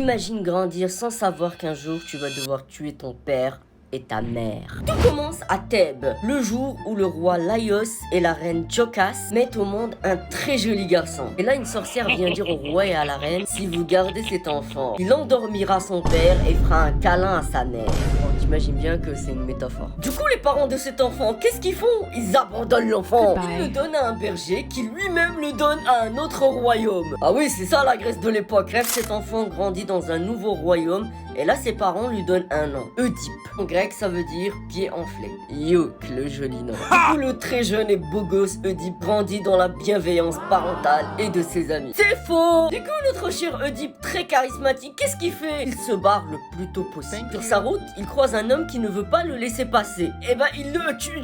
Imagine grandir sans savoir qu'un jour tu vas devoir tuer ton père et ta mère. Tout commence à Thèbes, le jour où le roi Laios et la reine Tchokas mettent au monde un très joli garçon. Et là, une sorcière vient dire au roi et à la reine, si vous gardez cet enfant, il endormira son père et fera un câlin à sa mère. Bon, t'imagines bien que c'est une métaphore. Du coup, les parents de cet enfant, qu'est-ce qu'ils font? Ils abandonnent l'enfant. Ils le donnent à un berger qui lui-même le donne à un autre royaume. Ah oui, c'est ça la Grèce de l'époque. Bref, cet enfant grandit dans un nouveau royaume et là, ses parents lui donnent un nom, Oedipe. En grec, ça veut dire pied enflé. Youk, le joli nom. Du coup, le très jeune et beau gosse Oedipe grandit dans la bienveillance parentale et de ses amis. C'est faux! Du coup, notre cher Oedipe, très charismatique, qu'est-ce qu'il fait? Il se barre le plus tôt possible. Sur sa route, il croise un homme qui ne veut pas le laisser passer. Et ben, il le tue.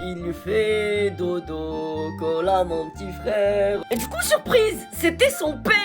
Il lui fait dodo, cola mon petit frère. Et du coup, surprise, c'était son père!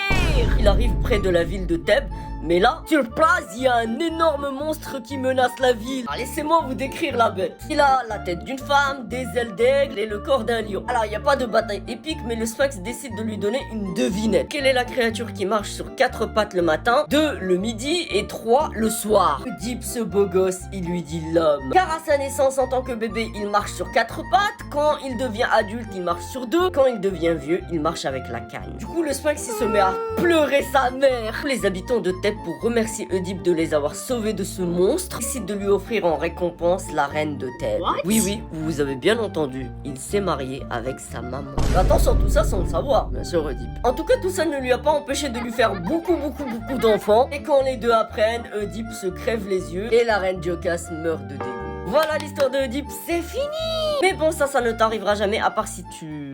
Il arrive près de la ville de Thèbes. Mais là, sur place, il y a un énorme monstre qui menace la ville. Alors, laissez-moi vous décrire la bête. Il a la tête d'une femme, des ailes d'aigle et le corps d'un lion. Alors, il n'y a pas de bataille épique, mais le Sphinx décide de lui donner une devinette. Quelle est la créature qui marche sur 4 pattes le matin, 2 le midi et 3 le soir? Oedipe, ce beau gosse, il lui dit l'homme. Car à sa naissance en tant que bébé, il marche sur 4 pattes. Quand il devient adulte, il marche sur 2. Quand il devient vieux, il marche avec la canne. Du coup, le Sphinx, il se met à pleurer sa mère. Les habitants de Thèbes, pour remercier Oedipe de les avoir sauvés de ce monstre, décide de lui offrir en récompense la reine de Thèbes. Oui, vous avez bien entendu, il s'est marié avec sa maman. Attention, tout ça sans le savoir, bien sûr Oedipe. En tout cas, tout ça ne lui a pas empêché de lui faire beaucoup d'enfants. Et quand les deux apprennent, Oedipe se crève les yeux et la reine Tchokas meurt de dégoût. Voilà l'histoire de Oedipe, c'est fini. Mais bon, ça ne t'arrivera jamais à part si tu...